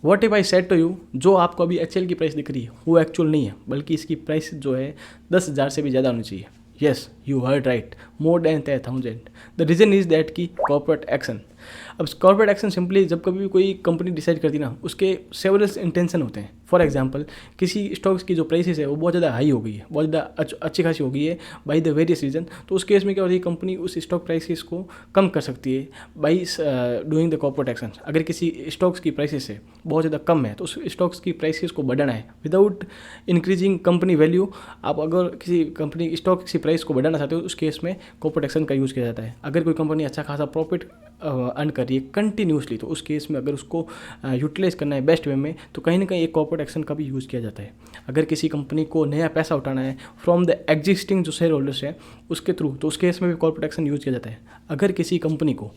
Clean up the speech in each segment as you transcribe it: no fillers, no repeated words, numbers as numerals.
What if I said to you, जो आपको अभी HCL की प्राइस दिख रही है वो एक्चुअल नहीं है, बल्कि इसकी प्राइस जो है 10,000 से भी ज़्यादा होनी चाहिए। Yes, you heard right, more than 10,000। The reason is that की कॉर्पोरेट एक्शन। अब कॉर्पोरेट एक्शन सिंपली जब कभी भी कोई कंपनी डिसाइड करती है ना, उसके सेवरल इंटेंशन होते हैं। फॉर एग्जांपल, किसी स्टॉक्स की जो प्राइसेस है वो बहुत ज़्यादा हाई हो गई है, बहुत ज़्यादा अच्छी खासी हो गई है बाई द वेरियस रीजन। तो उस केस में क्या होती है, कंपनी उस स्टॉक प्राइसेस को कम कर सकती है by doing the corporate action. अगर किसी स्टॉक्स की प्राइसेस है बहुत ज़्यादा कम है तो उस स्टॉक्स की प्राइसेस को बढ़ाना है विदाउट इंक्रीजिंग कंपनी वैल्यू। आप अगर किसी कंपनी स्टॉक की प्राइस को बढ़ाना चाहते हो उस केस में कॉर्पोरेट एक्शन का यूज़ किया जाता है। अगर कोई कंपनी अच्छा खासा प्रॉफिट अर्न कर रही है कंटिन्यूसली, तो उस केस में अगर उसको यूटिलाइज करना है बेस्ट वे में, तो कहीं ना कहीं एक कॉर्पोरेट एक्शन का भी यूज़ किया जाता है। अगर किसी कंपनी को नया पैसा उठाना है फ्रॉम द एग्जिस्टिंग जो शेयर होल्डर्स है उसके थ्रू, तो उस केस में भी कॉर्पोरेट एक्शन यूज़ किया जाता है। अगर किसी कंपनी को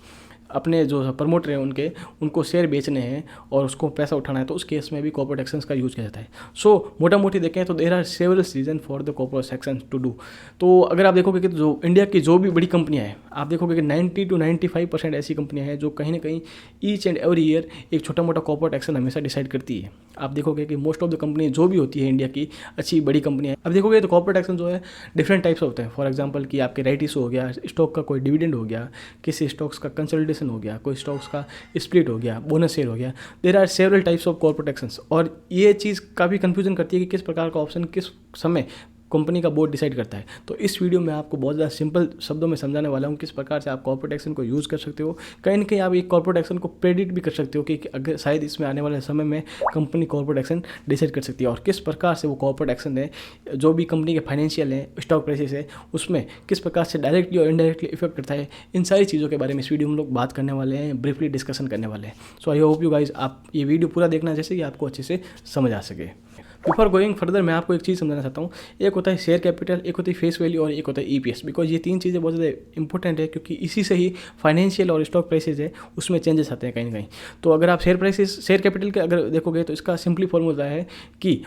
अपने जो प्रमोटर हैं उनको शेयर बेचने हैं और उसको पैसा उठाना है, तो उस केस में भी कॉर्पोरेट एक्शंस का यूज़ किया जाता है। सो मोटा मोटी देखें तो there are several reason for the corporate action to do. तो अगर आप देखोगे कि जो इंडिया की जो भी बड़ी कंपनियां हैं, आप देखोगे कि 90 to 95% ऐसी कंपनियां हैं जो कहीं ना कहीं ईच एंड एवरी ईयर एक छोटा मोटा कॉर्पोरेट एक्शन हमेशा डिसाइड करती है। आप देखोगे कि मोस्ट ऑफ द कंपनी जो भी होती है इंडिया की अच्छी बड़ी कंपनियां, अब देखोगे तो कॉर्पोरेट एक्शन जो है डिफरेंट टाइप्स होते हैं। फॉर एग्जांपल कि आपके राइट इशू हो गया, स्टॉक का कोई डिविडेंड हो गया, किसी स्टॉक्स का कंसल्टेशन हो गया, कोई स्टॉक्स का स्प्लिट हो गया, बोनस शेयर हो गया। There are several types of corporate actions. और ये चीज़ काफ़ी कंफ्यूजन करती है कि किस प्रकार का ऑप्शन किस समय कंपनी का बोर्ड डिसाइड करता है। तो इस वीडियो में आपको बहुत ज़्यादा सिंपल शब्दों में समझाने वाला हूँ किस प्रकार से आप कॉर्पोरेट एक्शन को यूज़ कर सकते हो। कहीं ना कहीं आप एक कॉर्पोरेट एक्शन को प्रेडिक्ट भी कर सकते हो कि अगर शायद इसमें आने वाले समय में कंपनी कॉर्पोरेट एक्शन डिसाइड कर सकती है, और किस प्रकार से वो कॉर्पोरेट एक्शन है जो भी कंपनी के फाइनेंशियल है, स्टॉक प्राइसेस है, उसमें किस प्रकार से डायरेक्टली और इनडायरेक्टली इफेक्ट करता है। इन सारी चीज़ों के बारे में इस वीडियो में हम लोग बात करने वाले हैं, ब्रीफली डिस्कशन करने वाले हैं। सो आई होप यू गाइज आप ये वीडियो पूरा देखना जैसे कि आपको अच्छे से समझ आ सके। बिफोर गोइंग फर्दर मैं आपको एक चीज़ समझाना चाहता हूँ। एक होता है शेयर कैपिटल, एक होती है फेस वैल्यू और एक होता है EPS। बिकॉज ये तीन चीज़ें बहुत ज़्यादा इंपॉर्टेंट है, क्योंकि इसी से ही फाइनेंशियल और स्टॉक प्राइसेज है उसमें चेंजेस आते हैं कहीं ना कहीं। तो अगर आप शेयर कैपिटल के अगर देखोगे तो इसका सिंपली फॉर्मूला है कि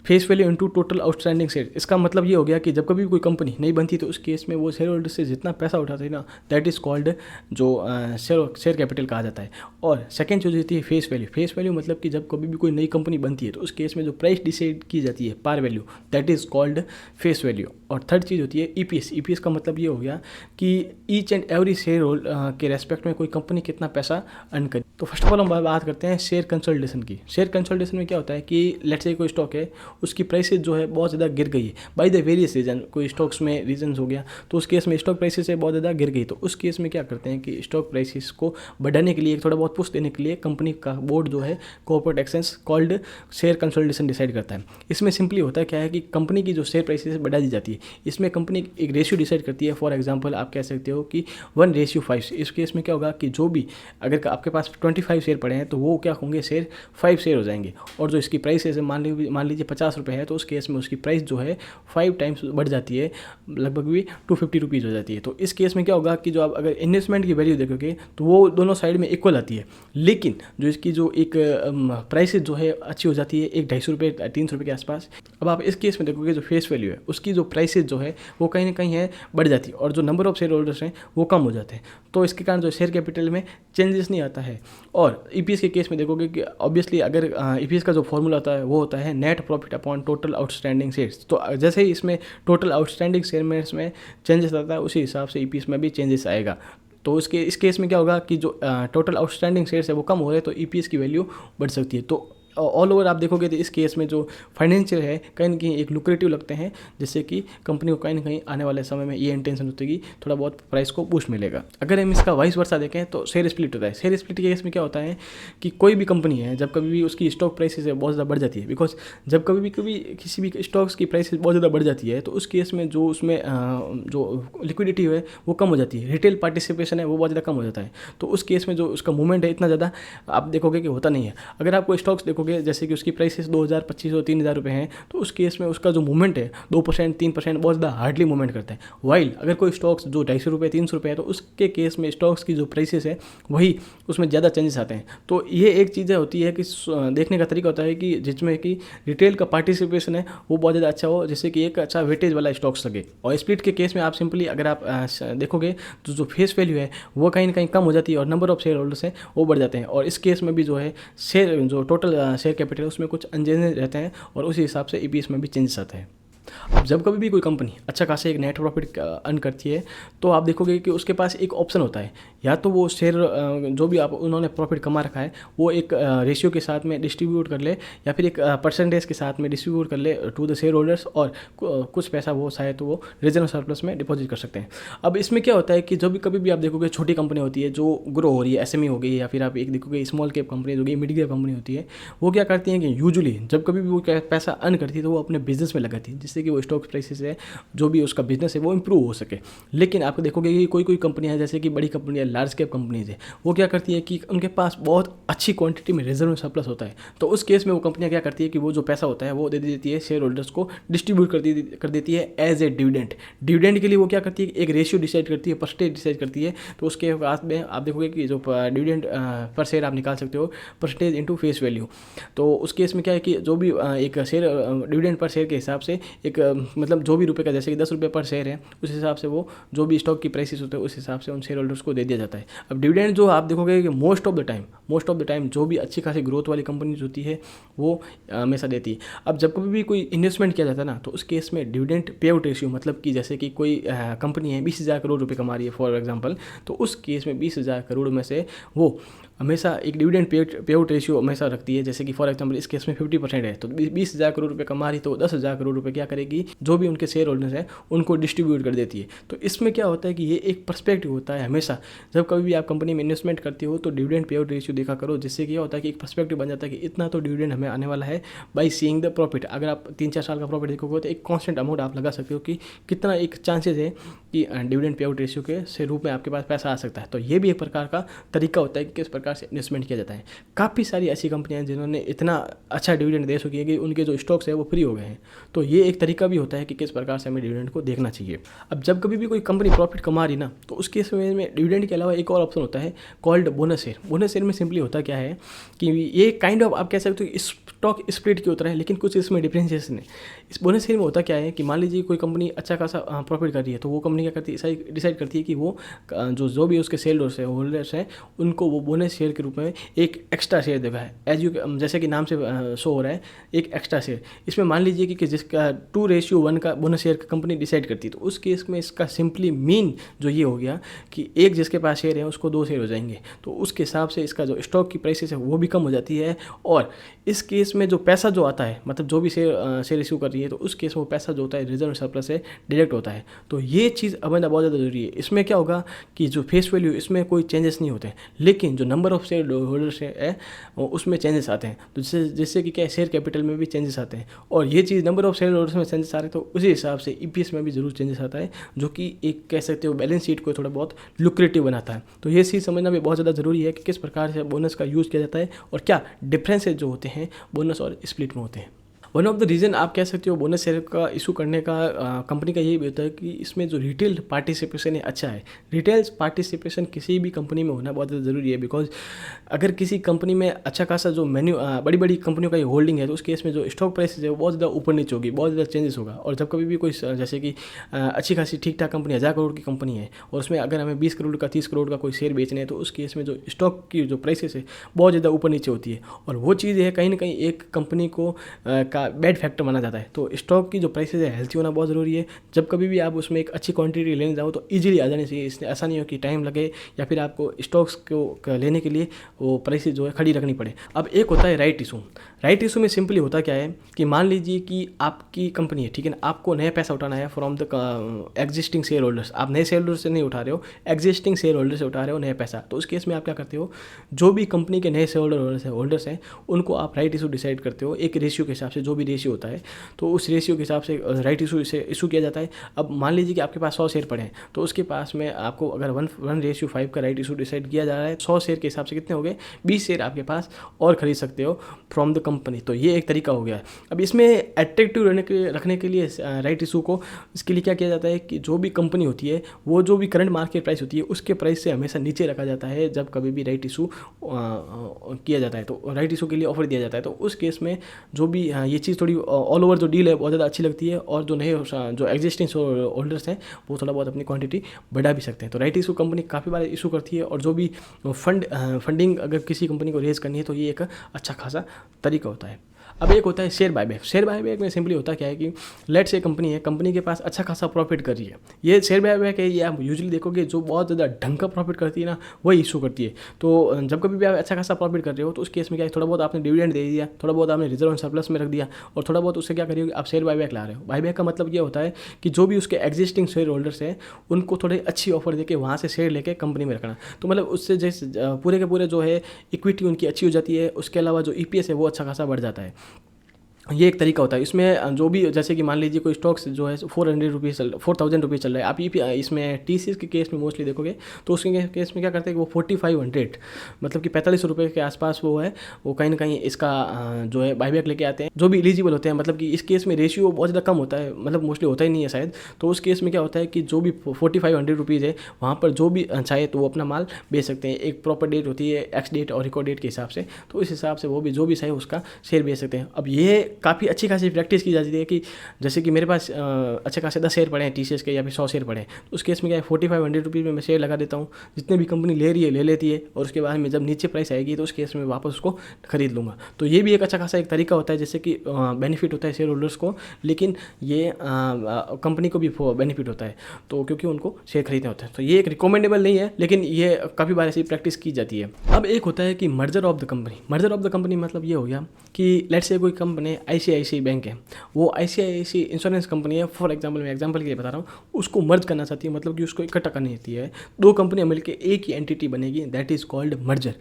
face value into total outstanding share. इसका मतलब ये हो गया कि जब कभी भी कोई कंपनी नहीं बनती तो उस केस में वो शेयर होल्डर से जितना पैसा उठाते हैं ना, दैट इज़ कॉल्ड जो शेयर कैपिटल कहा जाता है। और सेकंड चीज़ होती है फेस वैल्यू। फेस वैल्यू मतलब कि जब कभी भी कोई नई कंपनी बनती है तो उस केस में जो प्राइस डिसाइड की जाती है par value, that is called face value. और थर्ड चीज़ होती है EPS। EPS का मतलब ये हो गया कि each and every share holder के रेस्पेक्ट में कोई कंपनी कितना पैसा अर्न करे। तो फर्स्ट ऑफ ऑल हम बात करते हैं शेयर कंसोलिडेशन की। शेयर कंसोलिडेशन में क्या होता है कि लेट्स से कोई स्टॉक है, उसकी प्राइसेस जो है बहुत ज़्यादा गिर गई है बाय द वेरियस रीजन। कोई स्टॉक्स में रीजन्स हो गया, तो उस केस में स्टॉक प्राइसेस है बहुत ज़्यादा गिर गई, तो उस केस में क्या करते हैं कि स्टॉक प्राइसेस को बढ़ाने के लिए, थोड़ा बहुत पुश देने के लिए कंपनी का बोर्ड जो है corporate actions called share consolidation decide करता है। इसमें सिंपली होता है क्या है कि कंपनी की जो शेयर प्राइसेस बढ़ा दी जाती है, इसमें कंपनी एक रेशियो डिसाइड करती है। फॉर एग्जाम्पल आप कह सकते हो कि 1:5। इस केस में क्या होगा कि जो भी अगर आपके पास 25 शेयर पड़े हैं तो वो क्या होंगे, शेयर 5 शेयर हो जाएंगे। और जो इसकी प्राइस है मान लीजिए 50 रुपये है, तो उस केस में उसकी प्राइस जो है 5 टाइम्स बढ़ जाती है, लगभग भी 250 रुपीज़ हो जाती है। तो इस केस में क्या होगा कि जो आप अगर इन्वेस्टमेंट की वैल्यू देखोगे तो वो दोनों साइड में इक्वल आती है, लेकिन जो इसकी जो एक प्राइस जो है अच्छी हो जाती है 1-250 रुपये 300 रुपये के आसपास। अब आप इस केस में देखोगे जो फेस वैल्यू है उसकी जो प्राइसेज जो है वो कहीं ना कहीं है बढ़ जाती है, और जो नंबर ऑफ शेयर होल्डर्स हैं वो कम हो जाते हैं। तो इसके कारण जो शेयर कैपिटल में चेंजेस नहीं आता है। और EPS के केस में देखोगे कि ऑब्वियसली अगर EPS का जो फॉर्मूला होता है वो होता है net profit upon total outstanding shares. तो जैसे ही इसमें टोटल आउटस्टैंडिंग शेयर में इसमें चेंजेस आता है, उसी हिसाब से EPS में भी चेंजेस आएगा। तो इस केस में क्या होगा कि जो टोटल आउटस्टैंडिंग शेयर्स है वो कम हो रहे हैं, तो EPS की वैल्यू बढ़ सकती है। तो ऑल ओवर आप देखोगे तो इस केस में जो फाइनेंशियल है कहीं ना कहीं एक लुक्रेटिव लगते हैं, जिससे कि कंपनी को कहीं ना कहीं आने वाले समय में ये इंटेंशन होती है कि थोड़ा बहुत प्राइस को बूस्ट मिलेगा। अगर हम इसका वाइस वर्सा देखें तो शेयर स्प्लिट होता है। शेयर स्प्लिट के केस में क्या होता है कि कोई भी कंपनी है जब कभी भी उसकी स्टॉक प्राइसेस है बहुत ज़्यादा बढ़ जाती है, बिकॉज जब कभी किसी भी स्टॉक्स की प्राइसेस बहुत ज़्यादा बढ़ जाती है तो उस केस में जो उसमें जो लिक्विडिटी है वो कम हो जाती है, रिटेल पार्टिसिपेशन है वो बहुत ज़्यादा कम हो जाता है। तो उस केस में जो उसका मूवमेंट है इतना ज़्यादा आप देखोगे कि होता नहीं है। अगर आप कोई स्टॉक्स देखोगे देखोगे जैसे कि उसकी प्राइसेस 2000, 2500, 3000 रुपये हैं, तो उस केस में उसका जो मूवमेंट है 2%, 3% बहुत ज़्यादा हार्डली मूवमेंट करता है। वाइल अगर कोई स्टॉक्स जो 250 रुपये, 300 रुपये है, तो उसके केस में स्टॉक्स की जो प्राइसेस है वही उसमें ज़्यादा चेंजेस आते हैं। तो ये एक चीज़ें होती है कि देखने का तरीका होता है कि जिसमें कि रिटेल का पार्टिसिपेशन है वो बहुत ज़्यादा अच्छा हो, जिससे कि एक अच्छा वेटेज वाला स्टॉक्स लगे। और स्प्लिट के केस में आप सिंपली अगर आप देखोगे तो जो फेस वैल्यू है वो कहीं ना कहीं कम हो जाती है और नंबर ऑफ शेयर होल्डर्स हैं वो बढ़ जाते हैं। और इस केस में भी जो है शेयर जो टोटल शेयर कैपिटल है उसमें कुछ अनचेंजेस रहते हैं और उसी हिसाब से ईपीएस में भी चेंजेस आते हैं। अब जब कभी भी कोई कंपनी अच्छा खासा एक नेट प्रॉफिट अर्न करती है तो आप देखोगे कि उसके पास एक ऑप्शन होता है, या तो वो शेयर जो भी आप उन्होंने प्रॉफिट कमा रखा है वो एक रेशियो के साथ में डिस्ट्रीब्यूट कर ले, या फिर एक परसेंटेज के साथ में डिस्ट्रीब्यूट कर ले टू द शेयर होल्डर्स, और कुछ पैसा वो शायद तो वो रिजर्व सरप्लस में डिपॉजिट कर सकते हैं। अब इसमें क्या होता है कि जब भी कभी भी आप देखोगे छोटी कंपनी होती है जो ग्रो हो रही है, एसएमई हो गई, या फिर आप एक देखोगे स्मॉल कैप कंपनी हो गई, मिड कैप कंपनी होती है, वो क्या करती हैं कि यूजुअली जब कभी भी वो पैसा अर्न करती है तो वो अपने बिजनेस में लगाती है, जिससे कि वो स्टॉक प्राइसेस है जो भी उसका बिजनेस है वो इंप्रूव हो सके। लेकिन आप देखोगे कि कोई कंपनियां हैं जैसे कि बड़ी कंपनियां, लार्ज कैप कंपनीज है, वो क्या करती है कि उनके पास बहुत अच्छी क्वांटिटी में रिजर्व सरप्लस होता है। तो उस केस में वो कंपनियां क्या करती है कि वो जो पैसा होता है वो दे देती है शेयर होल्डर्स को, डिस्ट्रीब्यूट कर देती है एज ए डिविडेंड। डिविडेंड के लिए वो क्या करती है, एक रेशियो डिसाइड करती है, परसेंटेज डिसाइड करती है। तो उसके बाद में आप देखोगे कि जो डिविडेंड पर शेयर आप निकाल सकते हो परसेंटेज इंटू फेस वैल्यू। तो उस केस में क्या है कि जो भी एक शेयर डिविडेंड पर शेयर के हिसाब से एक मतलब जो भी रुपये का, जैसे कि 10 रुपये पर शेयर है, उस हिसाब से वो जो भी स्टॉक की प्राइसेस होते हैं उस हिसाब से उन शेयर होल्डर्स को दे दिया जाता है। अब डिविडेंड जो आप देखोगे कि मोस्ट ऑफ द टाइम जो भी अच्छी खासी ग्रोथ वाली कंपनीज होती है वो हमेशा देती है। अब जब कभी भी कोई इन्वेस्टमेंट किया जाता है ना, तो उस केस में डिविडेंड पे आउट रेशियो, मतलब कि जैसे कि कोई कंपनी है 20,000 करोड़ रुपये कमा रही है फॉर एग्जाम्पल, तो उस केस में 20,000 करोड़ में से वो हमेशा एक डिविडेंड पे आउट रेशियो हमेशा रखती है। जैसे कि फॉर एग्जांपल इस केस में 50% है, तो 20,000 करोड़ रुपये कमा रही तो 10,000 करोड़ रुपये क्या करेगी, जो भी उनके शेयर होल्डर्स हैं उनको डिस्ट्रीब्यूट कर देती है। तो इसमें क्या होता है कि ये एक पर्सपेक्टिव होता है हमेशा, जब कभी भी आप कंपनी में इन्वेस्टमेंट करते हो तो डिविडेंड पे आउट रेशियो देखा करो, जिससे क्या होता है कि एक पर्सपेक्टिव बन जाता है कि इतना तो डिविडेंड हमें आने वाला है बाई सीइंग द प्रॉफिट। अगर आप 3-4 साल का प्रॉफिट देखोगे तो एक कॉन्स्टेंट अमाउंट आप लगा सकते हो कि कितना एक चांसेस है कि डिविडेंड पे आउट रेशियो के से रूप में आपके पास पैसा आ सकता है। तो ये भी एक प्रकार का तरीका होता है कि किस प्रकार से इन्वेस्टमेंट किया जाता है। काफ़ी सारी ऐसी कंपनियां हैं जिन्होंने इतना अच्छा डिविडेंड दे चुकी है कि उनके जो स्टॉक्स है वो फ्री हो गए हैं। तो ये एक तरीका भी होता है कि किस प्रकार से हमें डिविडेंड को देखना चाहिए। अब जब कभी भी कोई कंपनी प्रॉफिट कमा रही ना, तो उसके समय में डिविडेंड के अलावा एक और ऑप्शन होता है called bonus share. Bonus share में सिंपली होता क्या है कि ये काइंड ऑफ आप कह सकते हो स्टॉक स्प्लिट की उतरा है, लेकिन कुछ इसमें डिफरेंशिएशन है। इस बोनस शेयर में होता क्या है कि मान लीजिए कोई कंपनी अच्छा खासा प्रॉफिट कर रही है, तो वो कंपनी क्या करती है, डिसाइड करती है कि वो जो भी उसके शेयर होल्डर्स हैं उनको वो बोनस शेयर के रूप में एक एक्स्ट्रा शेयर देगा है। जैसे कि नाम से शो हो रहा है एक एक्स्ट्रा शेयर। इसमें मान लीजिए कि जिसका 2:1 का बोनस शेयर कंपनी डिसाइड करती है, तो उस केस में इसका सिंपली मीन जो ये हो गया कि एक जिसके पास शेयर है उसको 2 शेयर हो जाएंगे। तो उसके हिसाब से इसका जो स्टॉक की प्राइसेस है वो भी कम हो जाती है। और इस केस में जो पैसा जो आता है, मतलब जो भी शेयर इशू कर रही है, तो उस केस में वो पैसा जो होता है रिजर्व सरप्लस से डायरेक्ट होता है। तो ये चीज़ समझना बहुत ज़्यादा जरूरी है। इसमें क्या होगा कि जो फेस वैल्यू इसमें कोई चेंजेस नहीं होते, लेकिन जो नंबर ऑफ शेयर होल्डर्स है उसमें चेंजेस आते हैं। तो जिससे कि क्या शेयर कैपिटल में भी चेंजेस आते हैं, और ये चीज़ नंबर ऑफ शेयर होल्डर्स में चेंजेस आ रहे हैं तो उसी हिसाब से ईपीएस में भी जरूर चेंजेस आता है, जो कि एक कह सकते हो बैलेंस शीट को थोड़ा बहुत लुक्रेटिव बनाता है। तो ये चीज़ समझना भी बहुत ज़्यादा ज़रूरी है कि किस प्रकार से बोनस का यूज़ किया जाता है और क्या डिफरेंसेस जो होते हैं बोनस और स्प्लिट में होते हैं। वन ऑफ द रीज़न आप कह सकते हो बोनस शेयर का इशू करने का कंपनी का यही भी होता है कि इसमें जो रिटेल पार्टिसिपेशन है अच्छा है। रिटेल पार्टिसिपेशन किसी भी कंपनी में होना बहुत ज़्यादा ज़रूरी है, बिकॉज अगर किसी कंपनी में अच्छा खासा जो बड़ी बड़ी कंपनियों का ये होल्डिंग है, तो उस केस में जो स्टॉक प्राइस है वो बहुत ज़्यादा ऊपर नीचे होगी, बहुत ज़्यादा चेंजेस होगा। और जब कभी भी कोई जैसे कि अच्छी खासी ठीक ठाक कंपनी 1000 करोड़ की कंपनी है और उसमें अगर हमें 20 करोड़ का 30 करोड़ का कोई शेयर बेचने हैं, तो उस केस में जो स्टॉक की जो प्राइसेस है बहुत ज़्यादा ऊपर नीचे होती है। और वो चीज़ है कहीं ना कहीं एक कंपनी को का बैड फैक्टर माना जाता है। तो स्टॉक की जो प्राइसेस है हेल्थी होना बहुत ज़रूरी है। जब कभी भी आप उसमें एक अच्छी क्वांटिटी लेने जाओ तो इजीली आ जानी चाहिए, इसलिए ऐसा नहीं हो कि टाइम लगे या फिर आपको स्टॉक्स को लेने के लिए वो प्राइसेस जो है खड़ी रखनी पड़े। अब एक होता है राइट इशू। राइट इशू में सिंपली होता क्या है कि मान लीजिए कि आपकी कंपनी है, ठीक है ना, आपको नया पैसा उठाना है from the existing share holders. आप नए शेयर होल्डर से नहीं उठा रहे हो, एग्जिस्टिंग शेयर होल्डर से उठा रहे हो नया पैसा। तो उस केस में आप क्या करते हो, जो भी कंपनी के नए शेयर होल्डर्स हैं उनको आप राइट इशू डिसाइड करते हो एक रेशियो के हिसाब से, जो भी रेशियो होता है, तो उस रेशियो के हिसाब से राइट इशू से इशू किया जाता है। अब मान लीजिए कि आपके पास 100 शेयर पड़े हैं, तो उसके पास में आपको अगर 1:5 का राइट इशू डिसाइड किया जा रहा है, 100 शेयर के हिसाब से कितने हो गए, 20 शेयर आपके पास और खरीद सकते हो फ्रॉम द कंपनी। तो ये एक तरीका हो गया है। अब इसमें एट्रैक्टिव रखने के लिए राइट इशू को, इसके लिए क्या किया जाता है कि जो भी कंपनी होती है वो जो भी करंट मार्केट प्राइस होती है उसके प्राइस से हमेशा नीचे रखा जाता है जब कभी भी राइट इशू किया जाता है, तो राइट इशू के लिए ऑफर दिया जाता है। तो उस केस में जो भी ये चीज़ थोड़ी ऑल ओवर जो डील है बहुत ज़्यादा अच्छी लगती है, और जो नए जो एग्जिस्टिंग होल्डर्स हैं वो थोड़ा बहुत अपनी क्वांटिटी बढ़ा भी सकते हैं। तो राइट इशू कंपनी काफ़ी बार इशू करती है, और जो भी फंडिंग अगर किसी कंपनी को रेज करनी है तो ये एक अच्छा खासा तरीका होता है। अब एक होता है शेयर बायबैक। शेयर बायबैक में सिंपली होता क्या है कि लेट्स से कंपनी है, कंपनी के पास अच्छा खासा प्रॉफिट कर रही है, ये शेयर बायबैक है, ये आप यूजुअली देखोगे जो बहुत ज़्यादा ढंग का प्रॉफिट करती है ना वही इशू करती है। तो जब कभी भी आप अच्छा खासा प्रॉफिट कर रहे हो तो उस केस में क्या है, थोड़ा बहुत आपने डिविडेंड दे दिया, थोड़ा बहुत आपने रिजर्व एंड सरप्लस में रख दिया, और थोड़ा बहुत उससे क्या करिए आप शेयर बायबैक ला रहे हो। बायबैक का मतलब ये होता है कि जो भी उसके एग्जिस्टिंग शेयर होल्डर्स हैं उनको थोड़ी अच्छी ऑफर देके वहाँ से शेयर लेके कंपनी में रखना। तो मतलब उससे जैसे पूरे के पूरे जो है इक्विटी उनकी अच्छी हो जाती है, उसके अलावा जो EPS है वो अच्छा खासा बढ़ जाता है। ये एक तरीका होता है। इसमें जो भी जैसे कि मान लीजिए कोई स्टॉक्स जो है 4,000 रुपीज़ चल रहा है, आप इसमें TCS के केस में मोस्टली देखोगे तो उसके केस में क्या करते हैं कि वो 4,500 मतलब कि 45 रुपये के आसपास वो है, वो कहीं ना कहीं इसका जो है बायबैक लेके आते हैं जो भी एलिजिबल होते हैं। मतलब कि इस केस में रेशियो बहुत ज़्यादा कम होता है, मतलब मोस्टली होता ही नहीं है शायद। तो उस केस में क्या होता है कि जो भी 4,500 रुपीज़ है वहाँ पर जो भी चाहे तो वो अपना माल बेच सकते हैं। एक प्रॉपर डेट होती है, एक्स डेट और रिकॉर्ड डेट के हिसाब से, तो इस हिसाब से वो भी जो भी चाहे उसका शेयर बेच सकते हैं। अब ये काफ़ी अच्छी खासी प्रैक्टिस की जाती है कि जैसे कि मेरे पास अच्छे खासे 10 शेयर पड़े हैं TCS के, या फिर 100 शेयर पड़े हैं, तो उस केस में क्या है 4,500 रुपीज़ में मैं शेयर लगा देता हूँ, जितने भी कंपनी ले रही है ले लेती है, और उसके बाद में जब नीचे प्राइस आएगी तो उस केस में वापस उसको खरीद लूँगा। तो ये भी एक अच्छा खासा एक तरीका होता है, जैसे कि बेनिफिट होता है शेयर होल्डर्स को, लेकिन ये कंपनी को भी बेनिफिट होता है, तो क्योंकि उनको शेयर खरीदने होते हैं। तो ये एक रिकमेंडेबल नहीं है, लेकिन ये काफ़ी बार ऐसी प्रैक्टिस की जाती है। अब एक होता है कि merger of the company. Merger of the company मतलब ये हो गया कि लेट्स से कोई कंपनी ICICI बैंक है, वो ICICI इंश्योरेंस कंपनी है फॉर एग्जांपल, मैं एग्जांपल के लिए बता रहा हूँ, उसको मर्ज करना चाहती है, मतलब कि उसको इकट्ठा करनी चाहती है। दो कंपनियां मिलकर एक ही एंटिटी बनेगी, दैट इज़ कॉल्ड मर्जर।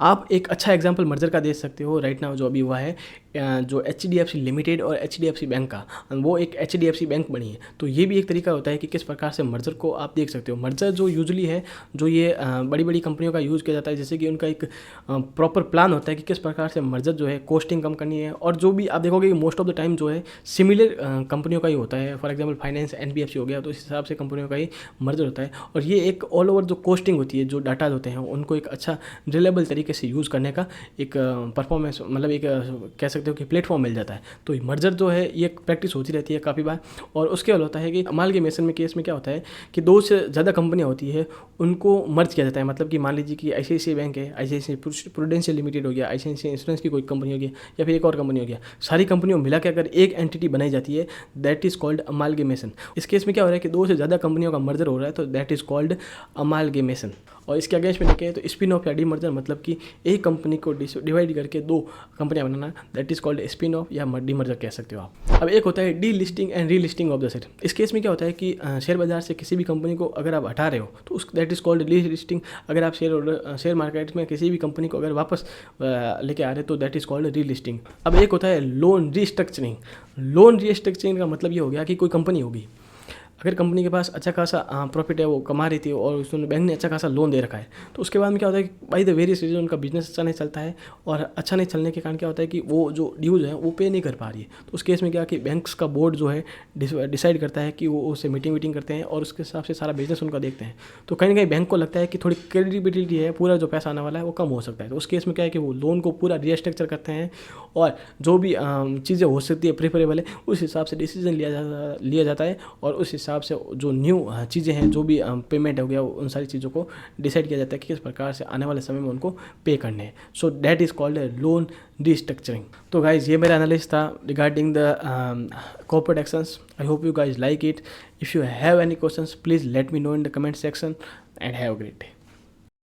आप एक अच्छा एग्जांपल मर्जर का दे सकते हो राइट नाउ जो अभी हुआ है, जो HDFC लिमिटेड और HDFC बैंक का, वो एक HDFC बैंक बनी है। तो ये भी एक तरीका होता है कि किस प्रकार से मर्जर को आप देख सकते हो। मर्जर जो यूजुअली है, जो ये बड़ी बड़ी कंपनियों का यूज़ किया जाता है, जैसे कि उनका एक प्रॉपर प्लान होता है कि किस प्रकार से मर्जर जो है कॉस्टिंग कम करनी है, और जो भी आप देखोगे कि मोस्ट ऑफ द टाइम जो है सिमिलर कंपनियों का ही होता है। फॉर एग्जांपल फाइनेंस NBFC हो गया, तो इस हिसाब से कंपनियों का ही मर्जर होता है। और ये एक ऑल ओवर जो कॉस्टिंग होती है, जो डाटा होते हैं, उनको एक अच्छा रिलेबल तरीके से यूज़ करने का एक परफॉर्मेंस, मतलब एक कह सकते हो कि प्लेटफॉर्म मिल जाता है। तो मर्जर जो है ये प्रैक्टिस होती रहती है काफ़ी बार। और उसके बाद होता है कि अमालगमेशन में केस में क्या होता है कि दो से ज़्यादा कंपनियाँ होती है, उनको मर्ज किया जाता है। मतलब कि मान लीजिए कि ICICI बैंक है, ICICI प्रूडेंशियल लिमिटेड हो गया, ICICI इंश्योरेंस की कोई कंपनी हो गया, या फिर एक और कंपनी हो गया, सारी कंपनियों मिला के अगर एक एंटिटी बनाई जाती है, दैट इज़ कॉल्ड अमालगमेशन। इस केस में क्या हो रहा है कि दो से ज़्यादा कंपनियों का मर्जर हो रहा है, तो दैट इज़ कॉल्ड अमालगमेशन। और इसके अगेंस्ट में देखें तो स्पिन ऑफ या डीमर्जर, मतलब कि एक कंपनी को डिवाइड करके दो कंपनियां बनाना, that is called spin off या डीमर्जर कह सकते हो आप। अब एक होता है delisting and relisting of the share. इस केस में क्या होता है कि शेयर बाजार से किसी भी कंपनी को अगर आप हटा रहे हो तो उस दैट इज़ कॉल्ड री लिस्टिंग। अगर आप शेयर मार्केट में किसी भी कंपनी को अगर वापस लेके आ रहे हो तो दैट इज़ कॉल्ड री लिस्टिंग। अब एक होता है लोन रीस्ट्रक्चरिंग। लोन रीस्ट्रक्चरिंग का मतलब ये हो गया कि कोई कंपनी होगी, अगर कंपनी के पास अच्छा खासा प्रॉफिट है, वो कमा रही थी और उसने बैंक ने अच्छा खासा लोन दे रखा है, तो उसके बाद में क्या होता है कि बाई द वेरियस रीजन उनका बिजनेस अच्छा नहीं चलता है, और अच्छा नहीं चलने के कारण क्या होता है कि वो जो ड्यूज है वो पे नहीं कर पा रही है। तो उस केस में क्या कि बैंक्स का बोर्ड जो है डिसाइड करता है कि वो उससे मीटिंग करते हैं और उसके हिसाब से सारा बिजनेस उनका देखते हैं। तो कहीं ना कहीं बैंक को लगता है कि थोड़ी क्रेडिबिलिटी है, पूरा जो पैसा आने वाला है वो कम हो सकता है। तो उस केस में क्या है कि वो लोन को पूरा रीस्ट्रक्चर करते हैं, और जो भी चीज़ें हो सकती है प्रेफरेबल है उस हिसाब से डिसीजन लिया जाता है, और उस हिसाब से जो न्यू चीज़ें हैं, जो भी पेमेंट हो गया, उन सारी चीज़ों को डिसाइड किया जाता है कि किस प्रकार से आने वाले समय में उनको पे करने हैं। So that is called loan restructuring. तो गाइज ये मेरा एनालिसिस था regarding the corporate actions. I hope you guys like it. If you have any questions please let me know in the comment section and have a great day.